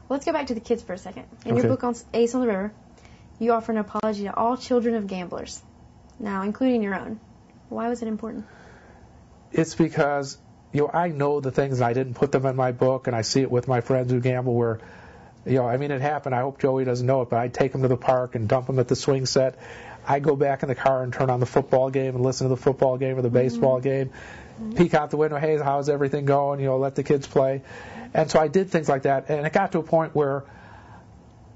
let's go back to the kids for a second. In Okay. your book on Ace on the River, you offer an apology to all children of gamblers, now including your own. Why was it important? It's because, I know the things, and I didn't put them in my book, and I see it with my friends who gamble where, it happened. I hope Joey doesn't know it, but I'd take him to the park and dump him at the swing set. I'd go back in the car and turn on the football game and listen to the football game or the baseball game, peek out the window, hey, how's everything going? Let the kids play. And so I did things like that, and it got to a point where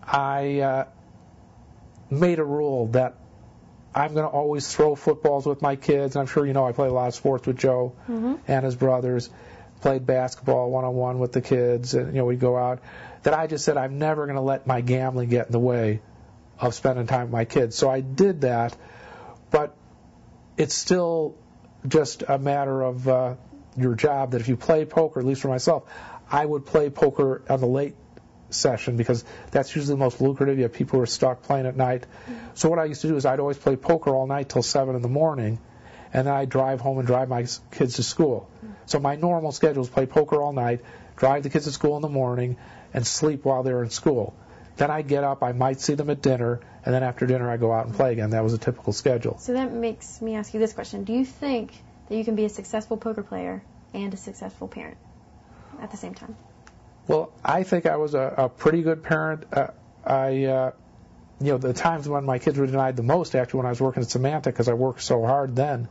I made a rule that I'm going to always throw footballs with my kids. And I'm sure I play a lot of sports with Joe and his brothers, played basketball one-on-one with the kids, and we'd go out. That I just said I'm never going to let my gambling get in the way of spending time with my kids. So I did that, but it's still just a matter of your job that if you play poker, at least for myself, I would play poker on the late session because that's usually the most lucrative. You have people who are stuck playing at night. So what I used to do is I'd always play poker all night till 7 in the morning, and then I'd drive home and drive my kids to school. So my normal schedule is play poker all night, drive the kids to school in the morning, and sleep while they're in school. Then I'd get up, I might see them at dinner, and then after dinner I'd go out and play again. That was a typical schedule. So that makes me ask you this question. Do you think that you can be a successful poker player and a successful parent at the same time? Well, I think I was a pretty good parent. The times when my kids were denied the most, actually, when I was working at Symantec, because I worked so hard then,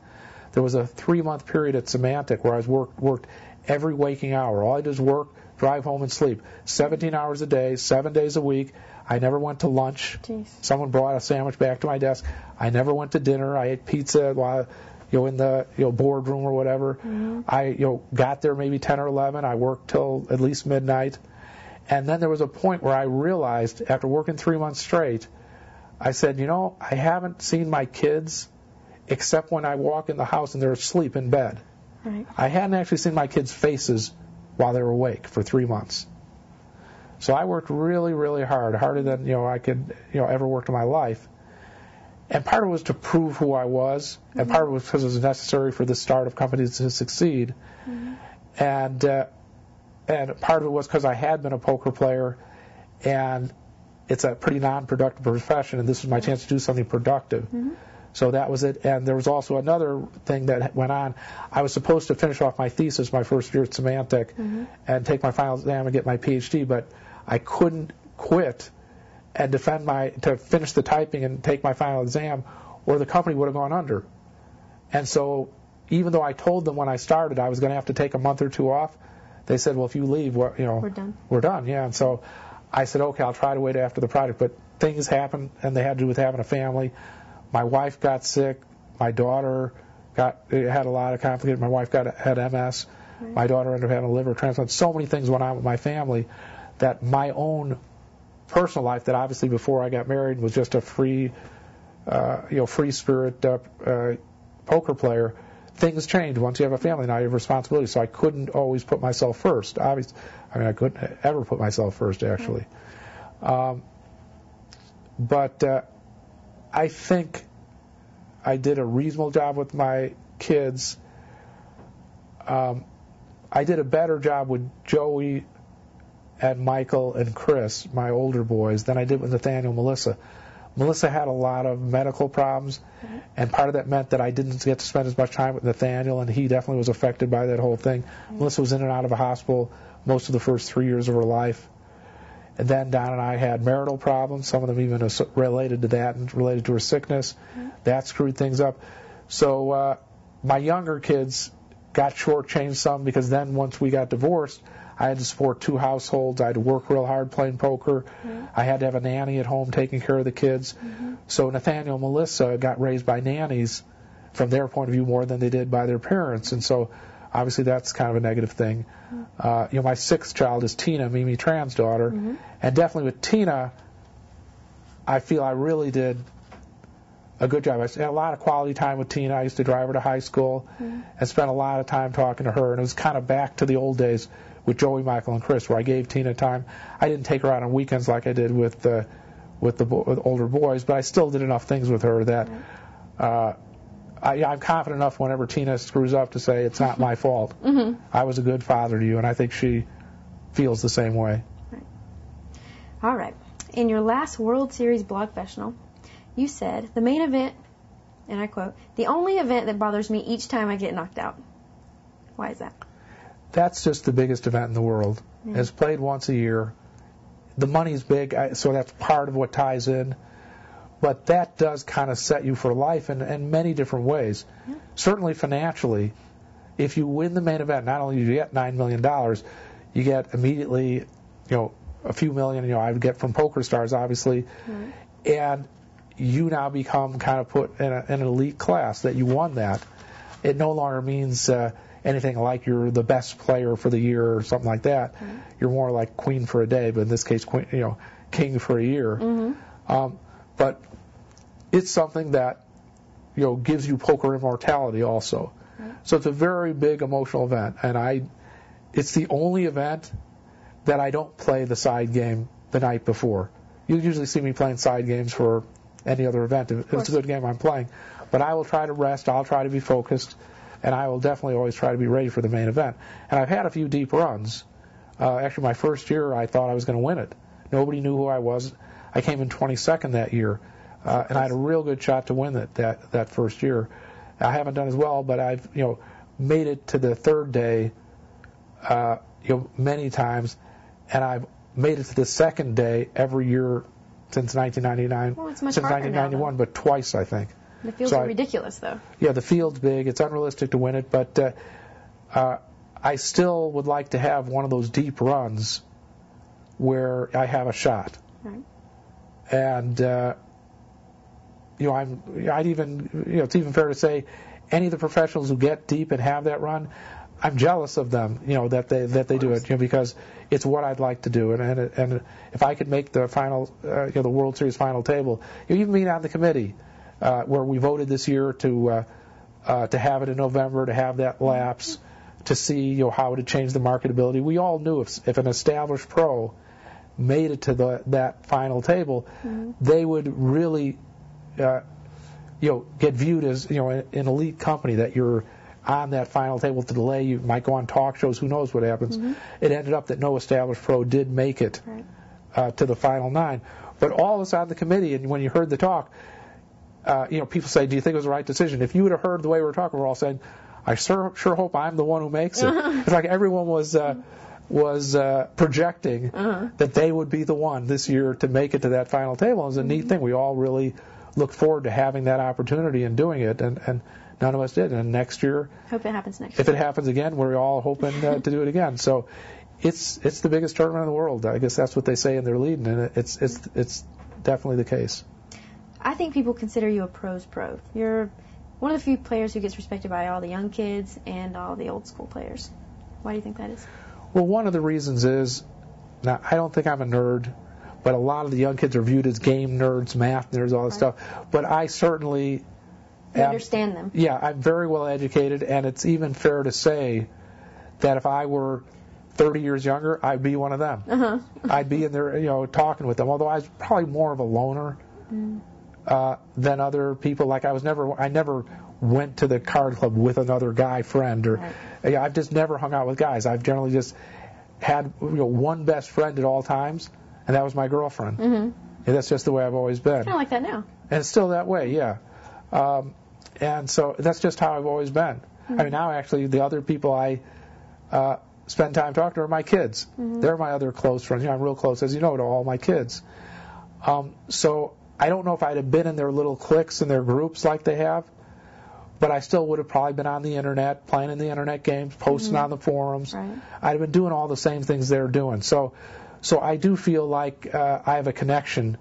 there was a 3-month period at Symantec where I worked every waking hour. All I did was work, drive home, and sleep. 17 hours a day, 7 days a week. I never went to lunch. Jeez. Someone brought a sandwich back to my desk. I never went to dinner. I ate pizza while in the boardroom or whatever. I got there maybe 10 or 11. I worked till at least midnight. And then there was a point where I realized, after working 3 months straight, I said, I haven't seen my kids except when I walk in the house and they're asleep in bed. Right. I hadn't actually seen my kids' faces while they were awake for 3 months. So I worked really, really hard, harder than I could ever work in my life. And part of it was to prove who I was, and part of it was because it was necessary for the startup companies to succeed. And part of it was because I had been a poker player, and it's a pretty non-productive profession, and this was my chance to do something productive. So that was it. And there was also another thing that went on. I was supposed to finish off my thesis my first year at Symantec and take my final exam and get my PhD, but I couldn't quit and to finish the typing and take my final exam, or the company would have gone under. And so even though I told them when I started I was going to have to take a month or two off, they said, well, if you leave, we're done. We're done, yeah. And so I said, okay, I'll try to wait after the project. But things happened, and they had to do with having a family. My wife got sick. My daughter had a lot of complications. My wife had MS. Right. My daughter ended up having a liver transplant. So many things went on with my family that my own personal life, that obviously before I got married was just a free spirit poker player. Things change once you have a family. Now you have responsibility. So I couldn't always put myself first. Obviously, I couldn't ever put myself first, actually. But I think I did a reasonable job with my kids. I did a better job with Joey and Michael and Chris, my older boys, than I did with Nathaniel and Melissa. Melissa had a lot of medical problems, and part of that meant that I didn't get to spend as much time with Nathaniel, and he definitely was affected by that whole thing. Melissa was in and out of a hospital most of the first 3 years of her life. And then Don and I had marital problems, some of them even related to that and related to her sickness. That screwed things up. So my younger kids got shortchanged some, because then once we got divorced, I had to support 2 households. I had to work real hard playing poker. I had to have a nanny at home taking care of the kids. So Nathaniel and Melissa got raised by nannies from their point of view more than they did by their parents. And so obviously that's kind of a negative thing. My 6th child is Tina, Mimi Tran's daughter. And definitely with Tina, I feel I really did a good job. I spent a lot of quality time with Tina. I used to drive her to high school and spent a lot of time talking to her. And it was kind of back to the old days with Joey, Michael, and Chris, where I gave Tina time. I didn't take her out on weekends like I did with older boys, but I still did enough things with her that I'm confident enough whenever Tina screws up to say it's not my fault. I was a good father to you, and I think she feels the same way. Right. All right. In your last World Series Blogfessional, you said, the main event, and I quote, the only event that bothers me each time I get knocked out. Why is that? That's just the biggest event in the world. Yeah. It's played once a year. The money's big, so that's part of what ties in. But that does kind of set you for life in many different ways. Yeah. Certainly financially, if you win the main event, not only do you get $9 million, you get immediately, a few million, I would get from Poker Stars, obviously. Right. And you now become kind of put in an elite class that you won that. It no longer means anything like you're the best player for the year or something like that. Right. You're more like queen for a day, but in this case, queen, king for a year. Mm-hmm. But it's something that gives you poker immortality also. Right. So it's a very big emotional event, and it's the only event that I don't play the side game the night before. You usually see me playing side games for any other event. If it's a good game, I'm playing. But I will try to rest. I'll try to be focused. And I will definitely always try to be ready for the main event. And I've had a few deep runs. Actually, my first year, I thought I was going to win it. Nobody knew who I was. I came in 22nd that year. And I had a real good shot to win it that first year. I haven't done as well, but I've made it to the third day many times. And I've made it to the second day every year since 1999. Well, it's much since harder 1991, now, but twice, I think. The fields are ridiculous, though. Yeah, the field's big. It's unrealistic to win it, but I still would like to have one of those deep runs where I have a shot. Right. And I'd even it's even fair to say any of the professionals who get deep and have that run, I'm jealous of them, that they do it, because it's what I'd like to do, and if I could make the final, the World Series final table, even being on the committee. Where we voted this year to have it in November, to have that lapse, to see how it would change the marketability. We all knew if an established pro made it to that final table, mm-hmm. they would really get viewed as an elite company, that you're on that final table to delay. You might go on talk shows. Who knows what happens? Mm-hmm. It ended up that no established pro did make it to the final 9. But all of us on the committee, and when you heard the talk, people say, do you think it was the right decision? If you would have heard the way we were talking, we're all saying, I sure hope I'm the one who makes it. It's like everyone was projecting that they would be the one this year to make it to that final table. It was a neat thing. We all really looked forward to having that opportunity and doing it, and none of us did. And next year, hope it happens next year. If it happens again, we're all hoping to do it again. So it's the biggest tournament in the world. I guess that's what they say in their lead, and it's definitely the case. I think people consider you a pro's pro. You're one of the few players who gets respected by all the young kids and all the old school players. Why do you think that is? Well, one of the reasons is, now, I don't think I'm a nerd, but a lot of the young kids are viewed as game nerds, math nerds, all this stuff. But I certainly understand them. Yeah, I'm very well educated, and it's even fair to say that if I were 30 years younger, I'd be one of them. Uh-huh. I'd be in there, talking with them, although I was probably more of a loner. Than other people. Like I never went to the card club with another guy friend, or I've just never hung out with guys. I've generally just had one best friend at all times, and that was my girlfriend. Mm-hmm. And that's just the way I've always been. Kind of like that now. And it's still that way, yeah. And so that's just how I've always been. Mm-hmm. I mean, now actually the other people I spend time talking to are my kids. Mm-hmm. They're my other close friends. I'm real close, as you know, to all my kids. So I don't know if I'd have been in their little cliques and their groups like they have, but I still would have probably been on the internet, playing in the internet games, posting on the forums. Right. I'd have been doing all the same things they're doing. So I do feel like I have a connection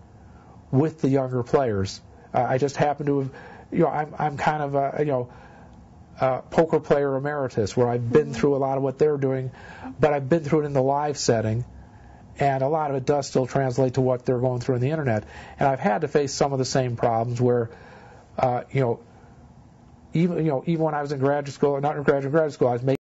with the younger players. I just happen to have, I'm kind of a poker player emeritus, where I've been through a lot of what they're doing, but I've been through it in the live setting. And a lot of it does still translate to what they're going through in the internet. And I've had to face some of the same problems where, even when I was in graduate school, not in graduate school, I was making